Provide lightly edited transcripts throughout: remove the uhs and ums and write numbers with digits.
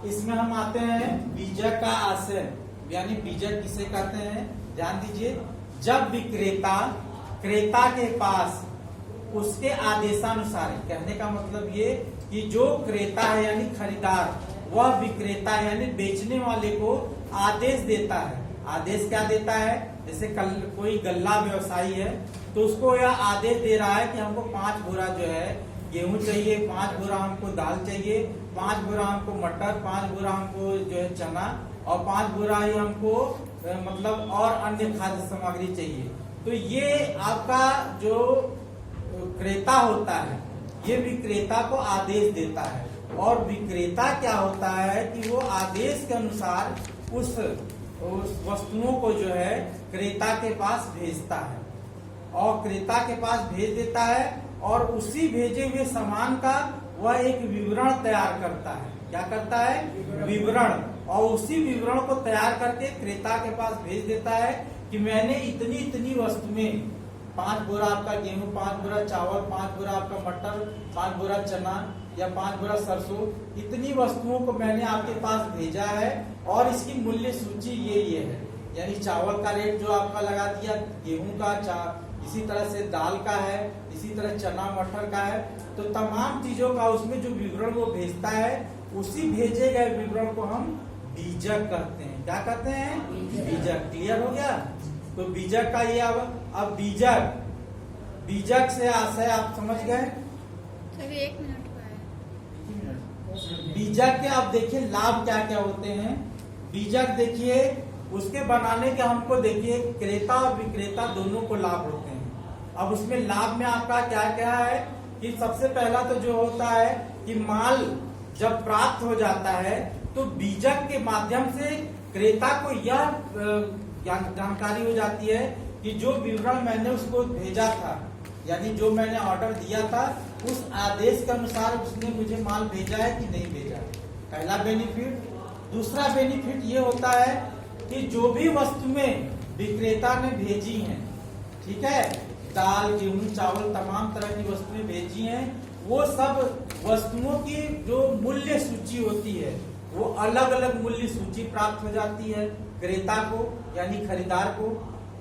इसमें हम आते हैं बीजक का आशय, यानी बीजक किसे कहते हैं ध्यान दीजिए। जब विक्रेता क्रेता के पास उसके आदेशानुसार, कहने का मतलब ये कि जो क्रेता है यानी खरीदार, वह विक्रेता यानी बेचने वाले को आदेश देता है। आदेश क्या देता है? जैसे कोई गल्ला व्यवसायी है तो उसको यह आदेश दे रहा है कि हमको 5 बोरा जो है गेहूं चाहिए, 5 बोरा हमको दाल चाहिए, 5 बोरा हमको मटर, 5 बोरा हमको जो है चना और 5 बोरा ही हमको मतलब और अन्य खाद्य सामग्री चाहिए। तो ये आपका जो क्रेता होता है ये विक्रेता को आदेश देता है, और विक्रेता क्या होता है कि वो आदेश के अनुसार उस वस्तुओं को जो है क्रेता के पास भेजता है और क्रेता के पास भेज देता है, और उसी भेजे हुए सामान का वह एक विवरण तैयार करता है। क्या करता है? विवरण। और उसी विवरण को तैयार करके क्रेता के पास भेज देता है कि मैंने इतनी इतनी वस्तुएं, 5 बोरा आपका गेहूं, 5 बोरा चावल, 5 बोरा आपका मटर, 5 बोरा चना या 5 बोरा सरसों, इतनी वस्तुओं को मैंने आपके पास भेजा है और इसकी मूल्य सूची ये है। यानी चावल का रेट जो आपका लगा दिया, गेहूं का, इसी तरह से दाल का है, इसी तरह चना मटर का है। तो तमाम चीजों का उसमें जो विवरण वो भेजता है, उसी भेजे गए विवरण को हम बीजक कहते हैं। क्या कहते हैं? बीजक। क्लियर हो गया? तो बीजक का ये अब बीजक से आशय आप समझ गए? सभी 1 मिनट का है। बीजक के अब देखिए लाभ क्या क्या होते हैं। बीजक देखिए उसके बनाने के हमको देखिए क्रेता और विक्रेता दोनों को लाभ होते हैं। अब उसमें लाभ में आपका क्या क्या है कि सबसे पहला तो जो होता है कि माल जब प्राप्त हो जाता है तो बीजक के माध्यम से क्रेता को यह जानकारी हो जाती है कि जो विवरण मैंने उसको भेजा था, यानी जो मैंने ऑर्डर दिया था, उस आदेश के अनुसार उसने मुझे माल भेजा है कि नहीं भेजा। पहला बेनिफिट। दूसरा बेनिफिट ये होता है कि जो भी वस्तुएं विक्रेता ने भेजी हैं, ठीक है, दाल गेहूं चावल तमाम तरह की वस्तुएं भेजी हैं, वो सब वस्तुओं की जो मूल्य सूची होती है वो अलग अलग मूल्य सूची प्राप्त हो जाती है क्रेता को यानी खरीदार को।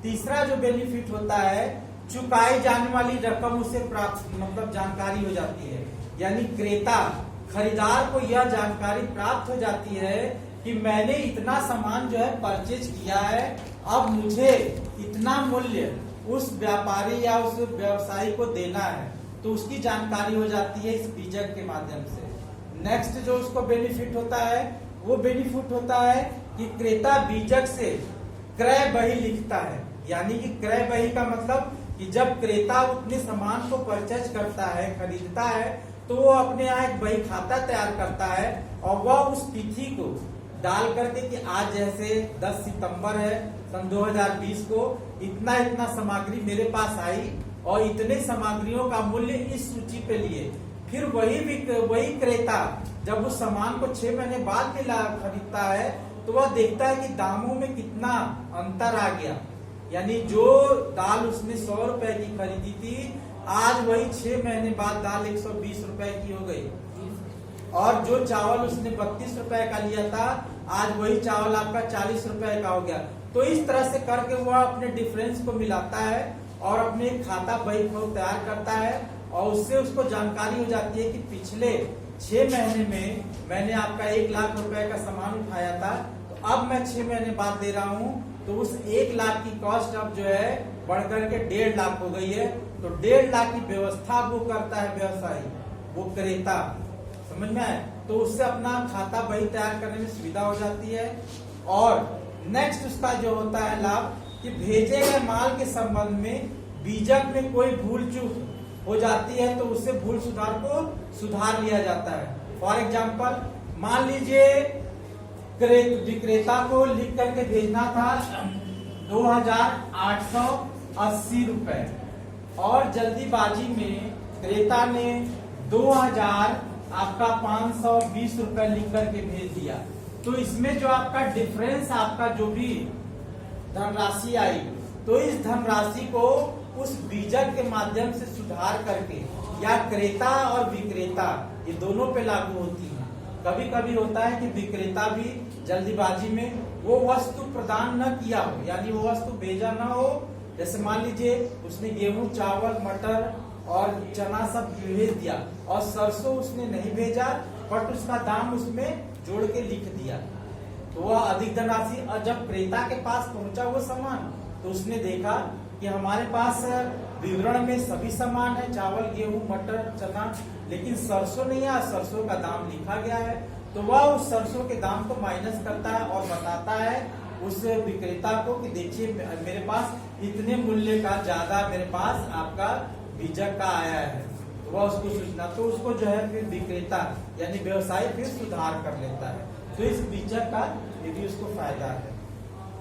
तीसरा जो बेनिफिट होता है, चुकाई जाने वाली रकम उसे प्राप्त मतलब जानकारी हो जाती है, यानी क्रेता खरीदार को यह जानकारी प्राप्त हो जाती है कि मैंने इतना सामान जो है परचेज किया है, अब मुझे इतना मूल्य उस व्यापारी या उस व्यवसायी को देना है, तो उसकी जानकारी हो जाती है इस बीजक के माध्यम से। नेक्स्ट जो उसको बेनिफिट होता है वो बेनिफिट होता है कि क्रेता बीजक से क्रय बही लिखता है, यानी कि क्रय बही का मतलब कि जब क्रेता उतने सामान को परचेज करता है, खरीदता है, तो वो अपने यहाँ एक बही खाता तैयार करता है और वह उस तिथि को डाल करके कि आज जैसे 10 सितंबर है सन 2020 को इतना इतना सामग्री मेरे पास आई और इतने सामग्रियों का मूल्य इस सूची पे लिए। फिर वही क्रेता जब उस सामान को 6 महीने बाद में खरीदता है तो वह देखता है कि दामों में कितना अंतर आ गया, यानी जो दाल उसने 100 रुपए की खरीदी थी, आज वही 6 महीने बाद दाल 120 रुपए की हो गई, और जो चावल उसने 32 रुपए का लिया था, आज वही चावल आपका 40 रुपए का हो गया। तो इस तरह से करके वह अपने डिफरेंस को मिलाता है और अपने खाता बही को तैयार करता है, और उससे उसको जानकारी हो जाती है कि पिछले 6 महीने में मैंने आपका 1 लाख रुपए का सामान उठाया था, तो अब मैं 6 महीने बाद दे रहा हूँ, तो उस 1 लाख की कॉस्ट अब जो है बढ़कर के 1.5 लाख हो गई है। तो 1.5 लाख की व्यवस्था वो करता है व्यवसायी, वो क्रेता, समझ में आए? तो उससे अपना खाता बही तैयार करने में सुविधा हो जाती है। और नेक्स्ट उसका जो होता है लाभ कि भेजे गए माल के संबंध में बीजक में कोई भूल चूक हो जाती है तो उससे भूल सुधार को सुधार लिया जाता है। फॉर एग्जाम्पल मान लीजिए विक्रेता को लिख करके भेजना था 2880 रुपए और जल्दीबाजी में क्रेता ने 2520 रुपए लिख करके भेज दिया, तो इसमें जो आपका डिफरेंस आपका जो भी धनराशि आई, तो इस धनराशि को उस बीजक के माध्यम से सुधार करके या क्रेता और विक्रेता ये दोनों पे लागू होती है। कभी कभी होता है कि विक्रेता भी जल्दीबाजी में वो वस्तु प्रदान न किया हो, यानी वो वस्तु भेजा ना हो। जैसे मान लीजिए उसने गेहूं, चावल, मटर और चना सब भेज दिया और सरसों उसने नहीं भेजा, बट उसका दाम उसमें जोड़ के लिख दिया, तो वह अधिक धनराशि। और जब क्रेता के पास पहुंचा वो सामान, तो उसने देखा कि हमारे पास विवरण में सभी सामान है, चावल, गेहूं, मटर, चना, लेकिन सरसों नहीं है, सरसों का दाम लिखा गया है। तो वह उस सरसों के दाम को माइनस करता है और बताता है उस विक्रेता को कि देखिए मेरे पास इतने मूल्य का ज्यादा मेरे पास आपका बीजक का आया है। तो वह उसको सूचना, तो उसको जो है फिर विक्रेता यानी व्यवसायी फिर सुधार कर लेता है। तो इस बीजक का ये भी उसको फायदा है।